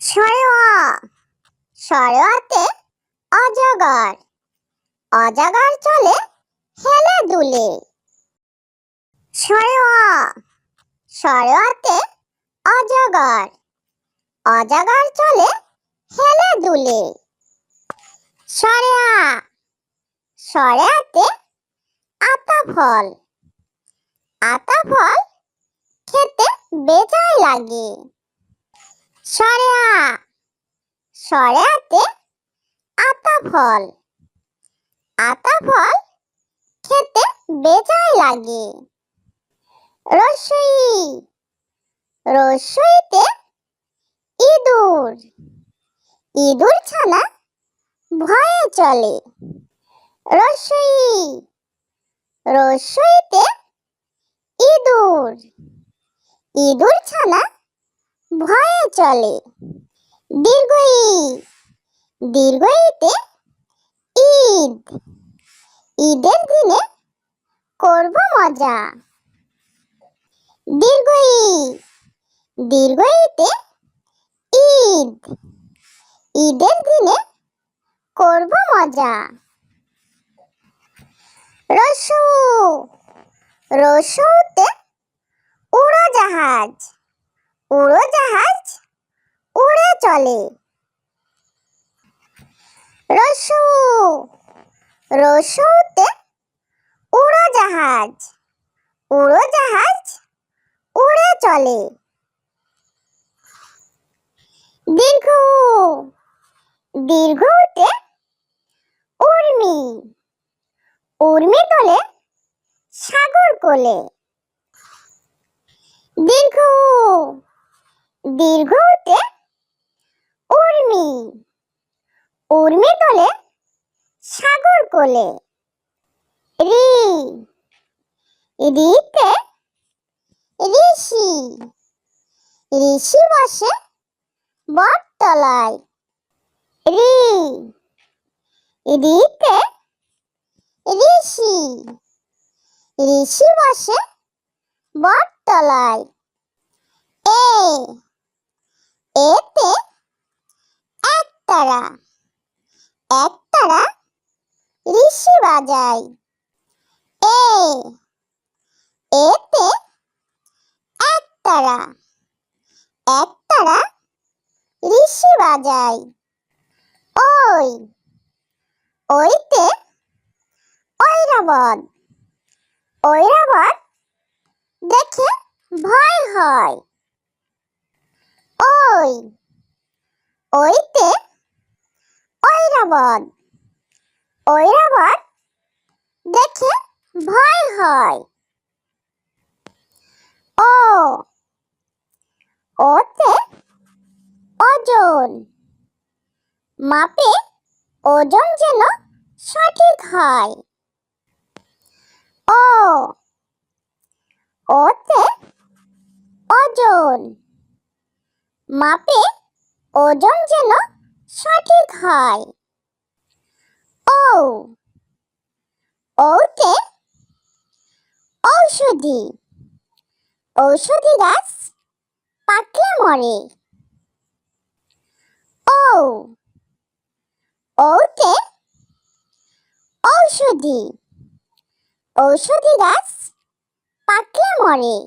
সরেওয়া সরেওয়াতে অজগর অজগর চলে হেলে দুলে। সরেওয়া সরেওয়াতে অজগর অজগর চলে হেলে দুলে। সরেয়া সরেয়াতে আতা ফল খেতে বেজায় লাগে। সরেয়া সরেয়াতে আতা ফল খেতে বেজায় লাগে। রসই রসইতে ইঁদুর ইঁদুর ছানা ভয়ে চলে। রসই রসইতে ইঁদুর ইঁদুর ছানা ভয়ে চলে। দীর্ঘই দীর্ঘইতে ঈদ ঈদের দিনে করব মজা। দীর্ঘই দীর্ঘইতে ঈদ ঈদের দিনে করব মজা। রসু রসুতে উড়োজাহাজ উড়ে চলে। রসু রসুতে উড়োজাহাজ উড়ে চলে। দীর্ঘ দীর্ঘতে উর্মি উর্মি তোলে সাগর কোলে। দীর্ঘ দীর্ঘতে উর্মি উর্মি তোলে সাগর কোলে। রি রিতে ঋষি ঋষি বসে বটতলায়। রি রিতে ঋষি ঋষি বসে বটতলায়। এতে একতারা ঋষি বাজায়। এতে একতারা ঋষি বাজায়। ওইতে ঐরাবত দেখে ভয় হয়। ওইতে ঐরাবত দেখে ভয় হয়। ওতে ওজন মাপে ওজন যেন সঠিক হয়। ওতে ওজন মাপে ওজন যেন সঠিক হয়। ওতে ঔষধি ঔষধি গাছ পাকলে মরে। ওতে ঔষধি গাছ পাকলে মরে।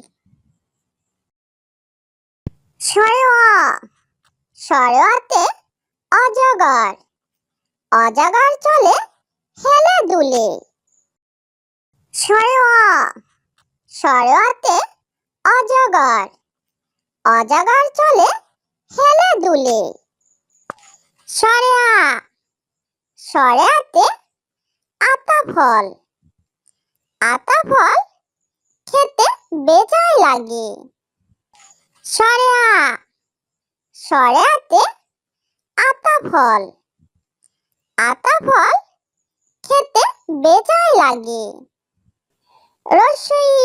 সরেওয়া সরেওয়াতে অজগর চলে হেলে দুলে। সরেওয়া সরেওয়াতে অজগর চলে হেলে দুলে। সরেয়া সরেয়াতে আতা ফল খেতে বেজায় লাগে। সরেয়া সরেয়াতে আতা ফল খেতে বেজায় লাগে। রসই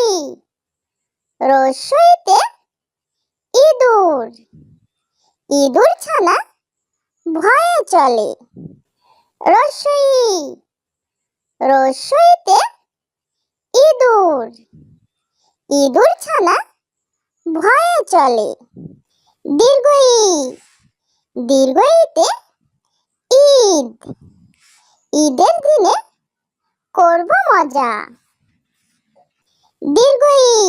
রসইতে ইঁদুর ছানা ভয়ে চলে। রসই রসইতে ইঁদুর ছানা ভয়ে চলে। দীর্ঘই দীর্ঘ ঈতে ঈদ, ঈদের দিনে করব মজা। দীর্ঘ ই,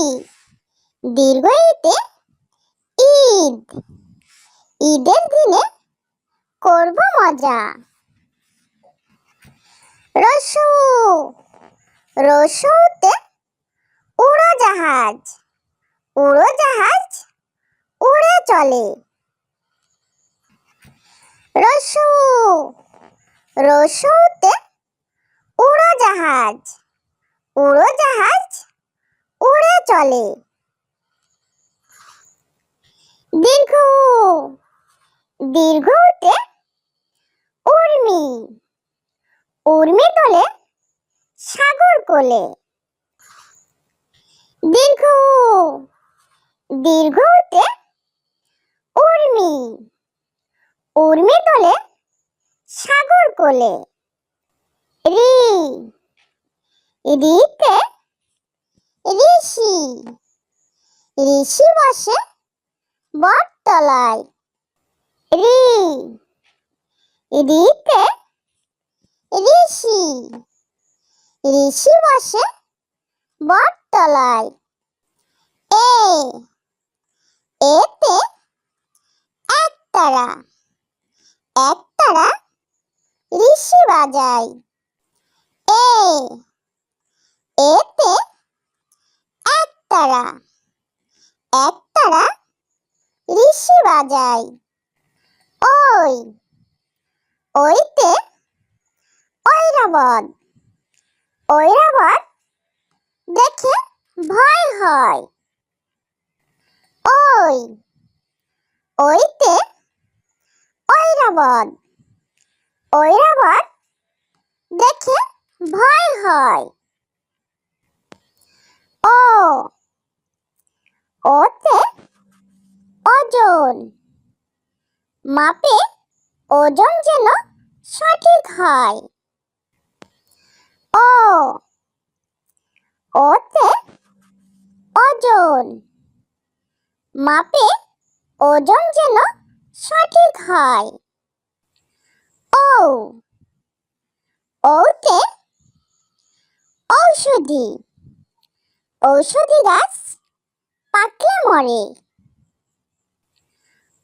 দীর্ঘ ঈতে ঈদ, ঈদের দিনে করব মজা। রস্যু, রস্যুতে উড়োজাহাজ, উড়োজাহাজ উড়ে চলে। রস্যু, রস্যুতে উড়োজাহাজ, উড়োজাহাজ উড়ে চলে। দীর্ঘ উ, দীর্ঘ উতে উর্মি, উর্মি তোলে সাগর কোলে। দীর্ঘ উ, দীর্ঘ উতে উর্মি, উর্মি তোলে সাগর কোলে। রি, রিতে ঋষি, ঋষি বসে বটতলায়। রি, রিতে ঋষি, ঋষি বসে বটতলায়। এ, এতে একতারা, একতারা ঋষি বাজায়। এ, এতে একতারা, একতারা ঋষি বাজায়। ওই, ওইতে ঐরাবত, ঐরাবত দেখে ভয় হয়। ওই, ওইতে ঐরাবত, ঐরাবত দেখে ভয় হয়। ও, ওতে ওজন, মাপে ওজন যেন সঠিক হয়। ও, ওতে ওজন, মাপে ওজন যেন সঠিক হয়। ও, ওতে ঔষধি, ঔষধি গাছ পাকলে মরে।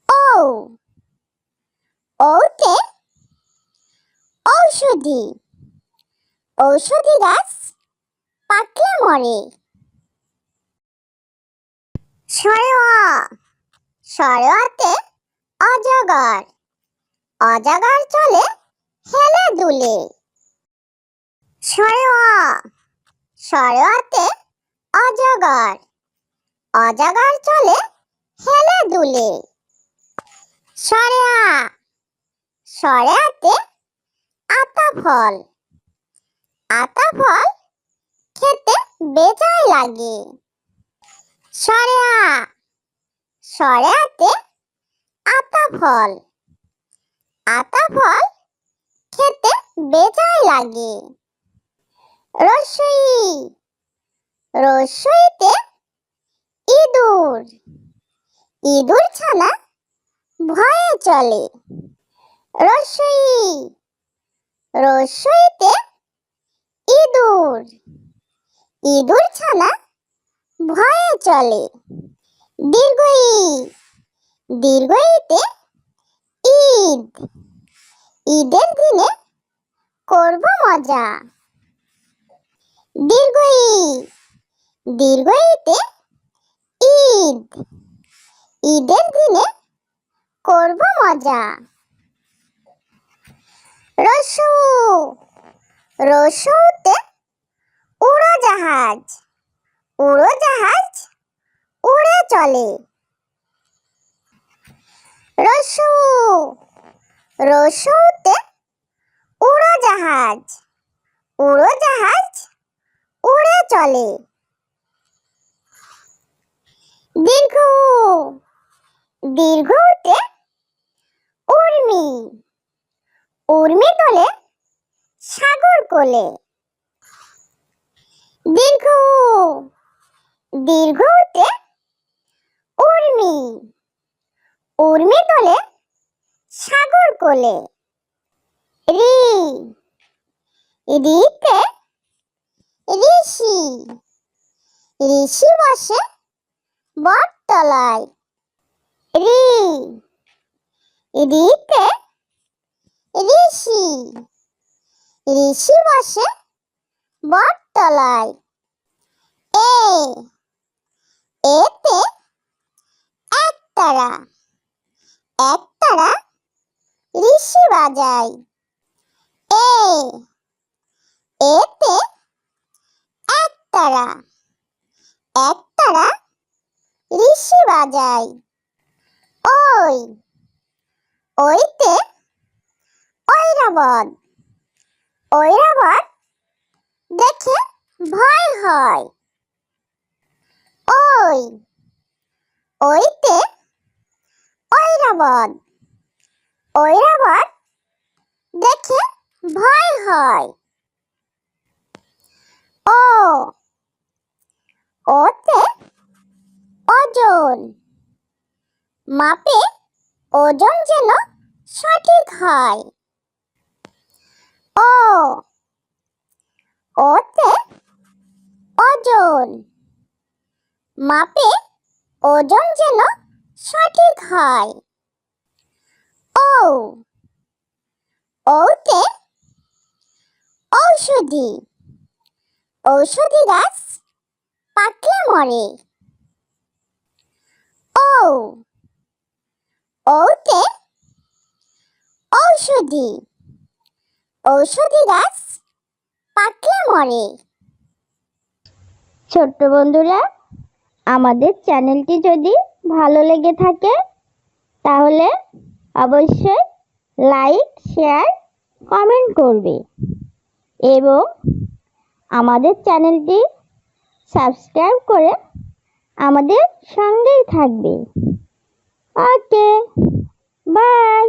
ও, ওতে ঔষধি, ঔষধি গাছ পাকলে মরে। সরেওয়া, সরেওয়াতে অজগর, অজগর চলে হেলে দুলে। সরেওয়া, সরেওয়াতে অজগর, অজগর চলে হেলে দুলে। সরেয়া, সরেয়াতে আতা ফল, আতা ফল খেতে বেজায় লাগে। সরেয়া, সরেয়াতে আতা ফল, আতা ফল খেতে বেজায় লাগে। রস্যই, রস্যইতে ইঁদুর, ইঁদুর ছানা ভয়ে চলে। রস্যই, রস্যইতে ইঁদুর, ইঁদুর ছানা ভয়ে চলে। দীর্ঘ ই, দীর্ঘ ঈতে ঈদ, ঈদের দিনে করব মজা। দীর্ঘ ই, দীর্ঘ ঈতে ঈদ, ঈদের দিনে করব মজা। রস্যু, রস্যুতে উড়োজাহাজ, উড়োজাহাজ উড়ে চলে। রস্যু, রস্যুতে উড়োজাহাজ, উড়োজাহাজ উড়ে চলে। দীর্ঘ উ, দীর্ঘ উতে উর্মি, উর্মি তোলে সাগর কোলে। দীর্ঘ উ, দীর্ঘ উতে উর্মি, উর্মি তোলে সাগর কোলে। রি, রিতে ঋষি, ঋষি বসে বটতলায়। রি, রিতে ঋষি, ঋষি বসে বটতলায়। এ, এতে একতারা, একতারা ঋষি বাজায়। এ, এতে একতারা, একতারা ঋষি বাজায়। ওই, ওইতে ঐরাবত, ঐরাবত দেখে ভয় হয়। ওই, ওইতে ঐরাবত, ঐরাবত দেখে ভয় হয়। ও, ওতে ওজন, মাপে ওজন যেন সঠিক হয়। ও, ওতে ওজন, মাপে ওজন যেন সঠিক হয়। ও, ওতে ঔষধি, ঔষধি গাছ পাকলে মরে। ও, ওতে ঔষধি, ঔষধি গাছ পাকলে মরে। ছোট্ট বন্ধুরা, আমাদের চ্যানেলটি যদি ভালো লেগে থাকে তাহলে অবশ্যই লাইক, শেয়ার, কমেন্ট করবে এবং আমাদের চ্যানেলটি সাবস্ক্রাইব করে আমাদের সঙ্গেই থাকবে। ওকে, বাই।